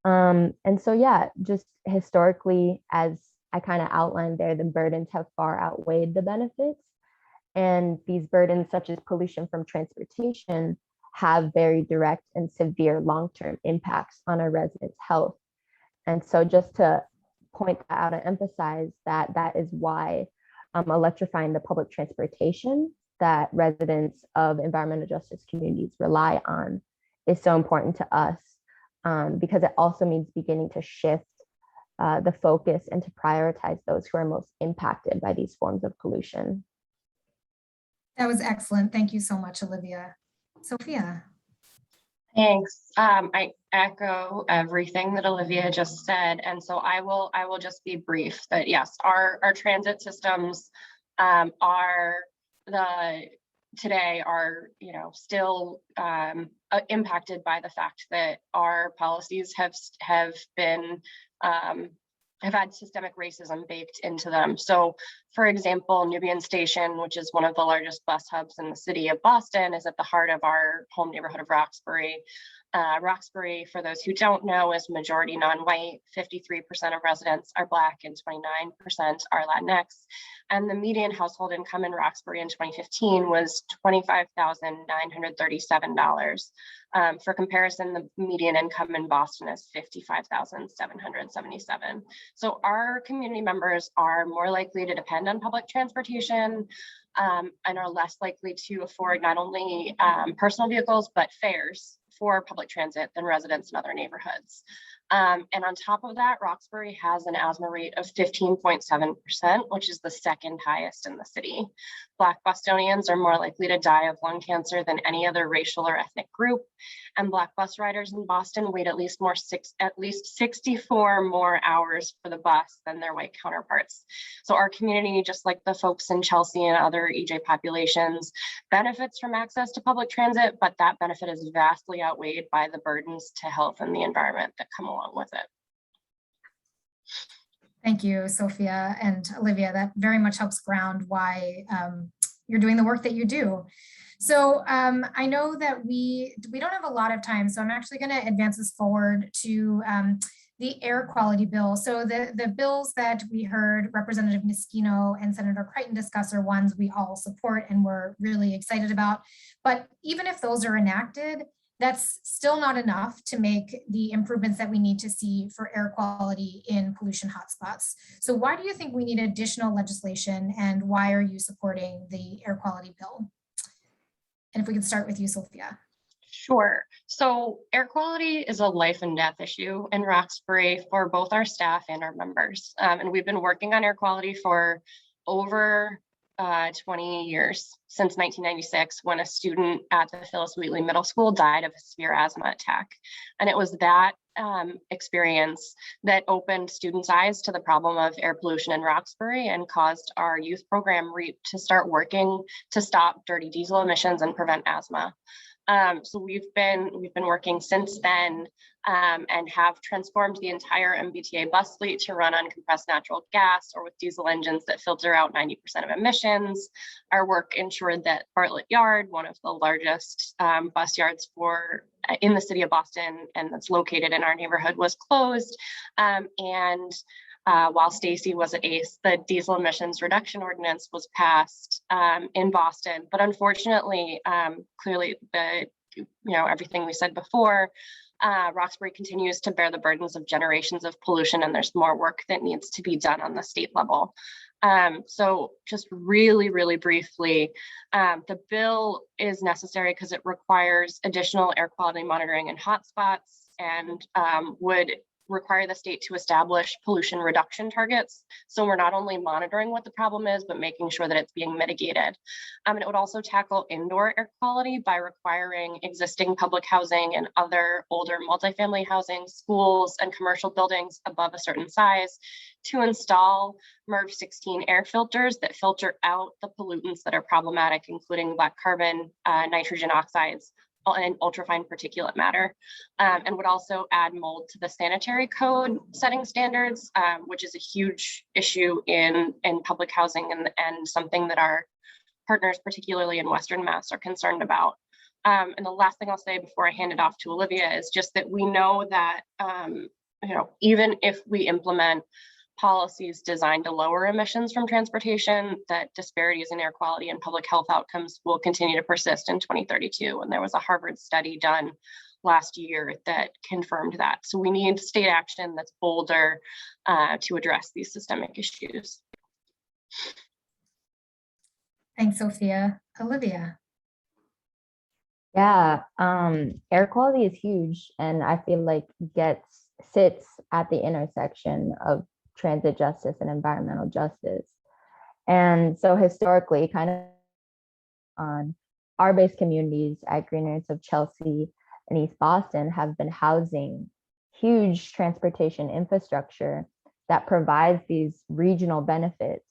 And so, yeah, just historically, as I kind of outlined there, the burdens have far outweighed the benefits. And these burdens, such as pollution from transportation, have very direct and severe long-term impacts on our residents' health. And so just to point that out and emphasize that that is why electrifying the public transportation that residents of environmental justice communities rely on is so important to us, because it also means beginning to shift the focus and to prioritize those who are most impacted by these forms of pollution. That was excellent. Thank you so much, Olivia. Sophia. Thanks. I echo everything that Olivia just said, and so I will just be brief. That yes, our transit systems today are still impacted by the fact that our policies have had systemic racism baked into them. So, for example, Nubian Station, which is one of the largest bus hubs in the city of Boston, is at the heart of our home neighborhood of Roxbury. Roxbury, for those who don't know, is majority non-white. 53% of residents are Black and 29% are Latinx. And the median household income in Roxbury in 2015 was $25,937. For comparison, the median income in Boston is $55,777. So our community members are more likely to depend on public transportation and are less likely to afford not only personal vehicles, but fares for public transit than residents in other neighborhoods. And on top of that, Roxbury has an asthma rate of 15.7%, which is the second highest in the city. Black Bostonians are more likely to die of lung cancer than any other racial or ethnic group. And Black bus riders in Boston wait at least 64 more hours for the bus than their white counterparts. So our community, just like the folks in Chelsea and other EJ populations, benefits from access to public transit, but that benefit is vastly outweighed by the burdens to health and the environment that come along with it. Thank you, Sophia and Olivia. That very much helps ground why you're doing the work that you do. So I know that we don't have a lot of time, so I'm actually going to advance this forward to the air quality bill. So the bills that we heard Representative Niskino and Senator Crichton discuss are ones we all support and we're really excited about. But even if those are enacted, that's still not enough to make the improvements that we need to see for air quality in pollution hotspots. So why do you think we need additional legislation, and why are you supporting the air quality bill? And if we could start with you, Sophia. Sure. So air quality is a life and death issue in Roxbury for both our staff and our members. And we've been working on air quality for over 20 years, since 1996, when a student at the Phyllis Wheatley Middle School died of a severe asthma attack. And it was that experience that opened students' eyes to the problem of air pollution in Roxbury and caused our youth program, REAP, to start working to stop dirty diesel emissions and prevent asthma. So we've been working since then and have transformed the entire MBTA bus fleet to run on compressed natural gas or with diesel engines that filter out 90% of emissions. Our work ensured that Bartlett Yard, one of the largest bus yards in the city of Boston and that's located in our neighborhood, was closed. While Stacy was at ACE, the diesel emissions reduction ordinance was passed in Boston. But unfortunately, clearly, everything we said before, Roxbury continues to bear the burdens of generations of pollution, and there's more work that needs to be done on the state level. So just really, really briefly, the bill is necessary because it requires additional air quality monitoring in hotspots and would require the state to establish pollution reduction targets. So we're not only monitoring what the problem is, but making sure that it's being mitigated. And it would also tackle indoor air quality by requiring existing public housing and other older multifamily housing, schools, and commercial buildings above a certain size to install MERV 16 air filters that filter out the pollutants that are problematic, including black carbon, nitrogen oxides, and ultrafine particulate matter, and would also add mold to the sanitary code setting standards, which is a huge issue in public housing and something that our partners, particularly in Western Mass, are concerned about. And the last thing I'll say before I hand it off to Olivia is just that we know that even if we implement policies designed to lower emissions from transportation, that disparities in air quality and public health outcomes will continue to persist in 2032. And there was a Harvard study done last year that confirmed that. So we need state action that's bolder to address these systemic issues. Thanks, Sophia. Olivia. Yeah, air quality is huge, and I feel like sits at the intersection of transit justice and environmental justice. And so historically, kind of on R-based communities at Green Areas of Chelsea and East Boston have been housing huge transportation infrastructure that provides these regional benefits,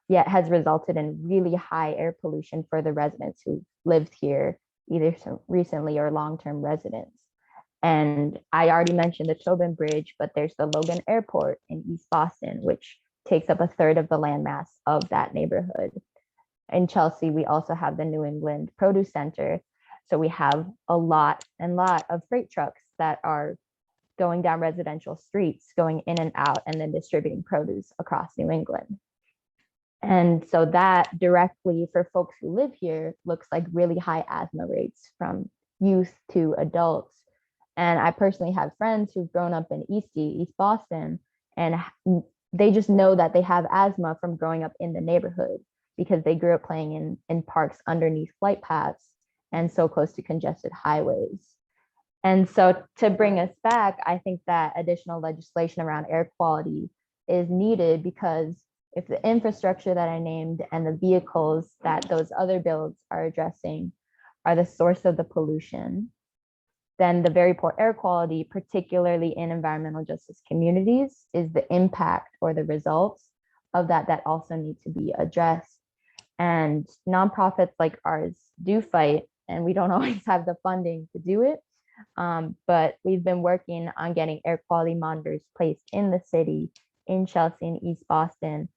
yet has resulted in really high air pollution for the residents who lived here, either recently or long-term residents. And I already mentioned the Tobin Bridge, but there's the Logan Airport in East Boston, which takes up a third of the landmass of that neighborhood. In Chelsea, we also have the New England Produce Center So we have a lot of freight trucks that are going down residential streets, going in and out, and then distributing produce across New England. And so that directly for folks who live here looks like really high asthma rates from youth to adults. And I personally have friends who've grown up in East Boston, and they just know that they have asthma from growing up in the neighborhood because they grew up playing in parks underneath flight paths and so close to congested highways. And so to bring us back, I think that additional legislation around air quality is needed, because if the infrastructure that I named and the vehicles that those other bills are addressing are the source of the pollution, then the very poor air quality, particularly in environmental justice communities, is the impact or the results of that also need to be addressed. And nonprofits like ours do fight, and we don't always have the funding to do it. But we've been working on getting air quality monitors placed in the city, in Chelsea and East Boston,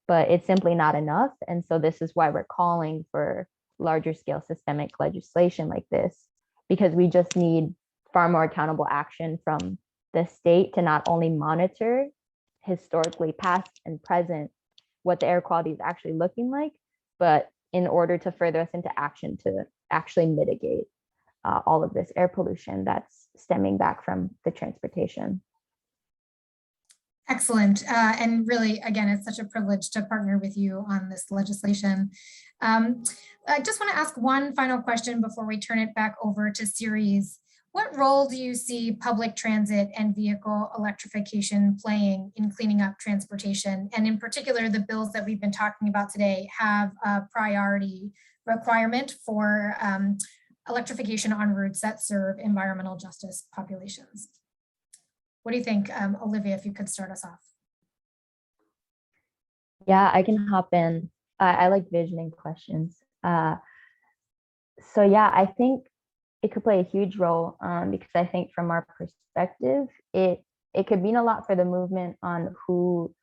but it's simply not enough. And so this is why we're calling for larger scale systemic legislation like this, because we just need far more accountable action from the state to not only monitor historically past and present what the air quality is actually looking like, but in order to further us into action to actually mitigate all of this air pollution that's stemming back from the transportation. Excellent. And really, again, it's such a privilege to partner with you on this legislation. I just want to ask one final question before we turn it back over to Ceres. What role do you see public transit and vehicle electrification playing in cleaning up transportation? And in particular, the bills that we've been talking about today have a priority requirement for electrification on routes that serve environmental justice populations. What do you think, Olivia, if you could start us off? Yeah, I can hop in. I like visioning questions. So yeah, I think it could play a huge role because I think from our perspective, it could mean a lot for the movement on who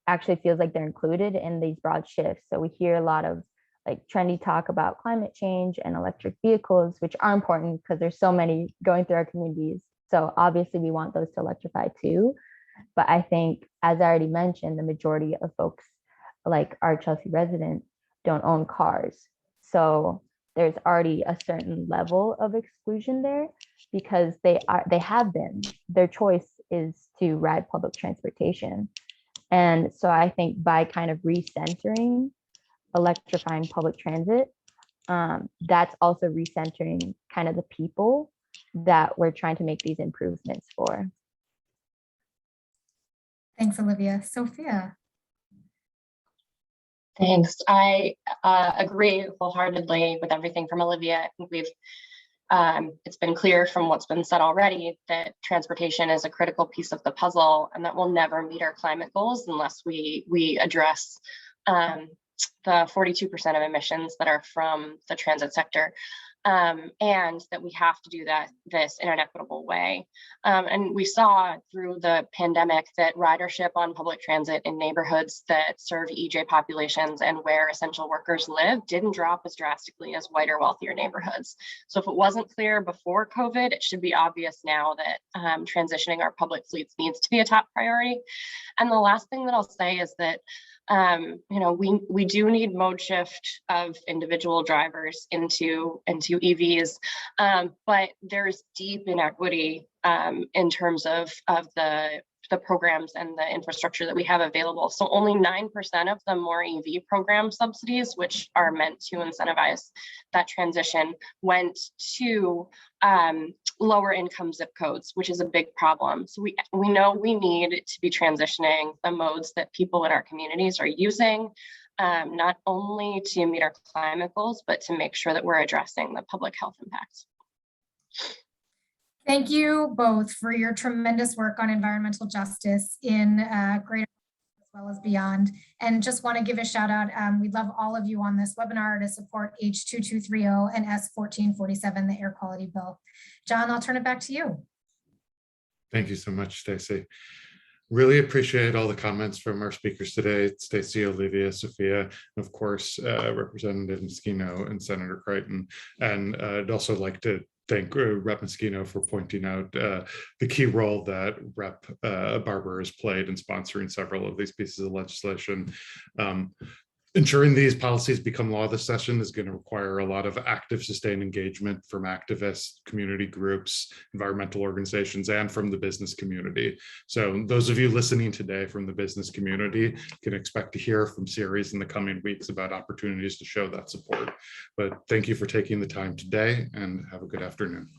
actually feels like they're included in these broad shifts. So we hear a lot of like trendy talk about climate change and electric vehicles, which are important because there's so many going through our communities. So obviously we want those to electrify too. But I think, as I already mentioned, the majority of folks like our Chelsea resident don't own cars. So there's already a certain level of exclusion there because they have been, their choice is to ride public transportation. And so I think by kind of recentering electrifying public transit, that's also recentering kind of the people that we're trying to make these improvements for. Thanks, Olivia. Sophia. Thanks. I agree wholeheartedly with everything from Olivia. I think it's been clear from what's been said already that transportation is a critical piece of the puzzle, and that we'll never meet our climate goals unless we address the 42% of emissions that are from the transit sector. And that we have to do this in an equitable way. And we saw through the pandemic that ridership on public transit in neighborhoods that serve EJ populations and where essential workers live didn't drop as drastically as whiter, wealthier neighborhoods. So if it wasn't clear before COVID, it should be obvious now that transitioning our public fleets needs to be a top priority. And the last thing that I'll say is that we do need mode shift of individual drivers into EVs, but there's deep inequity in terms of the programs and the infrastructure that we have available. So only 9% of the more EV program subsidies, which are meant to incentivize that transition, went to lower income zip codes, which is a big problem. So we know we need to be transitioning the modes that people in our communities are using, not only to meet our climate goals, but to make sure that we're addressing the public health impacts. Thank you both for your tremendous work on environmental justice in greater as well as beyond. And just want to give a shout out. We'd love all of you on this webinar to support H2230 and S1447, the air quality bill. John, I'll turn it back to you. Thank you so much, Stacey. Really appreciate all the comments from our speakers today, Stacey, Olivia, Sophia, and of course, Representative Moschino and Senator Creighton. And I'd also like to thank Rep. Moschino for pointing out the key role that Rep. Barber has played in sponsoring several of these pieces of legislation. Ensuring these policies become law this session is going to require a lot of active, sustained engagement from activists, community groups, environmental organizations, and from the business community. So those of you listening today from the business community can expect to hear from series in the coming weeks about opportunities to show that support. But thank you for taking the time today, and have a good afternoon.